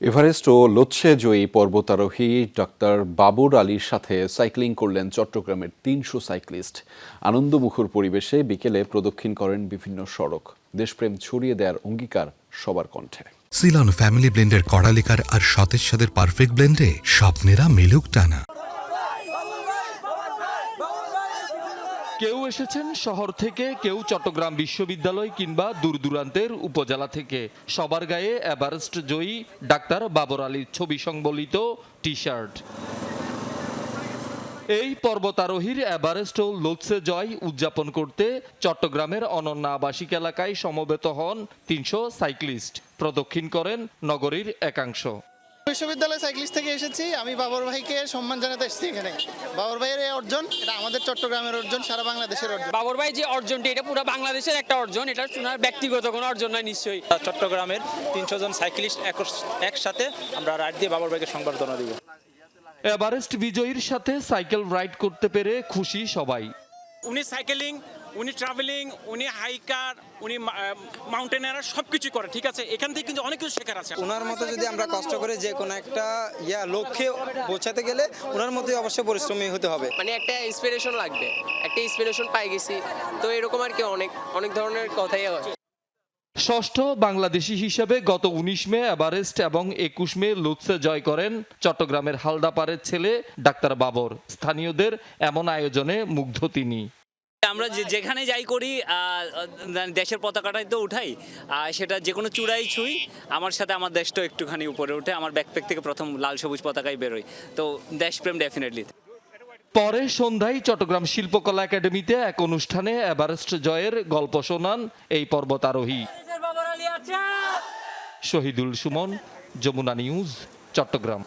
Everest ও লোৎসে জয়ী পর্বতারোহী doctor Babur আলীর সাথে cycling করলেন চট্টগ্রামের ৩০০ সাইক্লিস্ট। আনন্দমুখর পরিবেশে বিকেলে প্রদক্ষিণ করেন বিভিন্ন সড়ক। দেশপ্রেম ছড়িয়ে দেওয়ার অঙ্গীকার সবার কণ্ঠে। সিলন ফ্যামিলি ব্লেন্ডের কড়ালিকার আর সতেজ সাদের পারফেক্ট ব্লেন্ডে স্বপ্নেরা মেলুক টানা। কেউ এসেছেন শহর থেকে, কেউ চট্টগ্রাম বিশ্ববিদ্যালয় কিংবা দূর দূরান্তের উপজেলা থেকে। সবার গায়ে এভারেস্ট জয়ী ডাক্তার বাবর আলীর ছবি সংবলিত টি শার্ট। এই পর্বতারোহীর এভারেস্ট ও লোৎসে জয় উদযাপন করতে চট্টগ্রামের অনন্য আবাসিক এলাকায় সমবেত হন ৩০০ সাইক্লিস্ট। প্রদক্ষিণ করেন নগরীর একাংশ। বিশ্ববিদ্যালয় সাইক্লিস্ট থেকে এসেছি। আমি বাবর ভাইকে সম্মান জানাতে এসেছি এখানে। বাবর ভাইয়ের এই অর্জন, এটা আমাদের চট্টগ্রামের অর্জন, সারা বাংলাদেশের অর্জন। বাবর ভাই যে অর্জনটি, এটা পুরো বাংলাদেশের একটা অর্জন, এটা শোনার ব্যক্তিগত কোনো অর্জন নয় নিশ্চয়ই। চট্টগ্রামের ৩০০ জন সাইক্লিস্ট একসাথে আমরা রাইড দিয়ে বাবর ভাইকে সংবর্ধনা দিব। এভারেস্ট বিজয়ীর সাথে সাইকেল রাইড করতে পেরে খুশি সবাই। উনি সাইকেলিং, উনি ট্রাভেলিং, উনি হাইকার, উনি মাউন্টেনার সবকিছু করে, ঠিক আছে। এখান থেকে কিন্তু অনেক কিছু শেখার আছে। ওনার মতো যদি আমরা কষ্ট করে যে কোনো একটা লক্ষ্যে পৌঁছাতে গেলে ওনার মতোই অবশ্যই পরিশ্রমী হতে হবে। মানে একটা ইন্সপিরেশন লাগবে, একটা ইন্সপিরেশন পাই গেছি, তো এরকম আর কি অনেক ধরনের কথাই হয়। ষষ্ঠ বাংলাদেশি হিসেবে গত ১৯ মে এভারেস্ট এবং ২১ মে লোৎসে জয় করেন চট্টগ্রামের হালদাপাড়ের ছেলে ডাক্তার বাবর। স্থানীয়দের এমন আয়োজনে মুগ্ধ তিনি। আমরা যেখানে যাই করি দেশের পতাকাটাই তো উঠাই, সেটা যে কোনো চূড়াই ছুঁই, আমার সাথে আমার দেশটা একটুখানি উপরে ওঠে। আমার ব্যাকপ্যাক থেকে প্রথম লাল সবুজ পতাকাই বেরোয়, তো দেশপ্রেম ডেফিনেটলি। পরে সন্ধ্যায় চট্টগ্রাম শিল্পকলা একাডেমিতে এক অনুষ্ঠানে এভারেস্ট জয়ের গল্প শোনান এই পর্বতারোহী। শহীদুল সুমন, যমুনা নিউজ, চট্টগ্রাম।